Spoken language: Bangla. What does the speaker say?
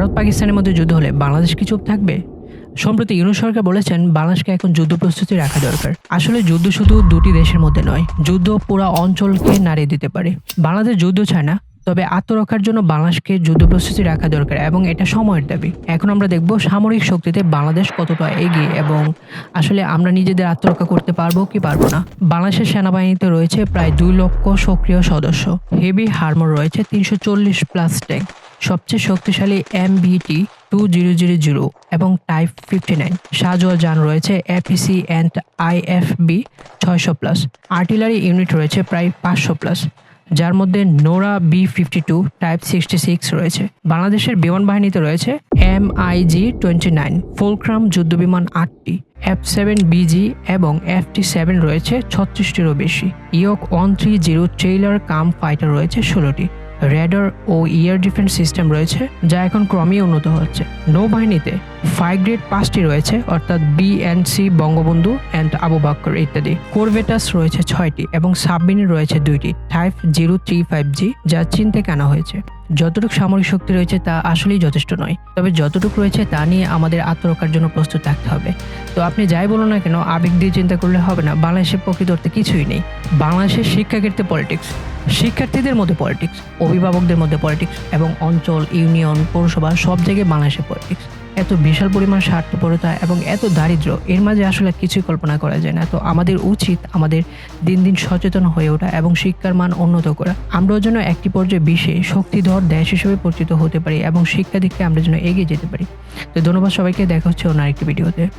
ভারত পাকিস্তানের মধ্যে যুদ্ধ হলে বাংলাদেশ কি চুপ থাকবে? সম্প্রতি ইউনূস সরকার বলেছেন বাংলাদেশকে এখন যুদ্ধ প্রস্তুতি রাখা দরকার। আসলে যুদ্ধ শুধু দুটি দেশের মধ্যে নয়, যুদ্ধ পুরো অঞ্চলকে নাড়িয়ে দিতে পারে। বাংলাদেশ যুদ্ধ চায় না, তবে আত্মরক্ষার জন্য বাংলাদেশকে যুদ্ধ প্রস্তুতি রাখা দরকার এবং এটা সময়ের দাবি। এখন আমরা দেখব সামরিক শক্তিতে বাংলাদেশ কতটা এগিয়ে এবং আসলে আমরা নিজেদের আত্মরক্ষা করতে পারবো কি পারবো না। বাংলাদেশের সেনাবাহিনীতে রয়েছে প্রায় 2 লক্ষ সক্রিয় সদস্য, হেভি হার্মার রয়েছে 340+ ট্যাঙ্ক, সবচেয়ে শক্তিশালী MBT 2000 এবং টাইপ 59 সাজোয়া যান রয়েছে APC and IFB 600+, artillery unit রয়েছে প্রায় 500+, যার মধ্যে নোরা B52 টাইপ 66 রয়েছে। বাংলাদেশের বিমান বাহিনীতে রয়েছে MiG-29 ফুলক্রাম যুদ্ধবিমান 8টি, F7BG এবং FT7 রয়েছে 36টিরও বেশি, ইয়ক 130 ট্রেইলার কাম ফাইটার রয়েছে 16টি, রেডার ও এয়ার ডিফেন্স সিস্টেম রয়েছে যা এখন ক্রমেই উন্নত হচ্ছে। নৌবাহিনীতে ফ্রাইগ্রেড 5টি রয়েছে, অর্থাৎ BNC বঙ্গবন্ধু অ্যান্ড আবু বকর ইত্যাদি। করভেটাস রয়েছে 6টি এবং সাবমেরিন রয়েছে 2টি টাইপ 035G, যা চীন থেকে আনা হয়েছে। যতটুকু সামরিক শক্তি রয়েছে তা আসলেই যথেষ্ট নয়, তবে যতটুকু রয়েছে তা নিয়ে আমাদের আত্মরক্ষার জন্য প্রস্তুত থাকতে হবে। তো আপনি যাই বলুন না কেন, আবেগ দিয়ে চিন্তা করলে হবে না। বাংলাদেশের প্রকৃত অর্থে কিছুই নেই। বাংলাদেশের শিক্ষাক্ষেত্রে পলিটিক্স, শিক্ষার্থীদের মধ্যে পলিটিক্স, অভিভাবকদের মধ্যে পলিটিক্স এবং অঞ্চল, ইউনিয়ন, পৌরসভা সব জায়গায় বাংলাদেশের পলিটিক্স। এত বিশাল পরিমাণ স্বার্থপরতা এবং এত দারিদ্র, এর মাঝে আসলে কিছুই কল্পনা করা যায় না। তো আমাদের উচিত আমাদের দিন দিন সচেতন হয়ে ওঠা এবং শিক্ষার মান উন্নত করা। আমরাও যেন একটি পর্যায়ে বিশ্বে শক্তিধর দেশ হিসেবে পরিচিত হতে পারি এবং শিক্ষা দিকে আমরা যেন এগিয়ে যেতে পারি। তো ধন্যবাদ সবাইকে, দেখা হচ্ছে অন্য আরেকটি ভিডিওতে।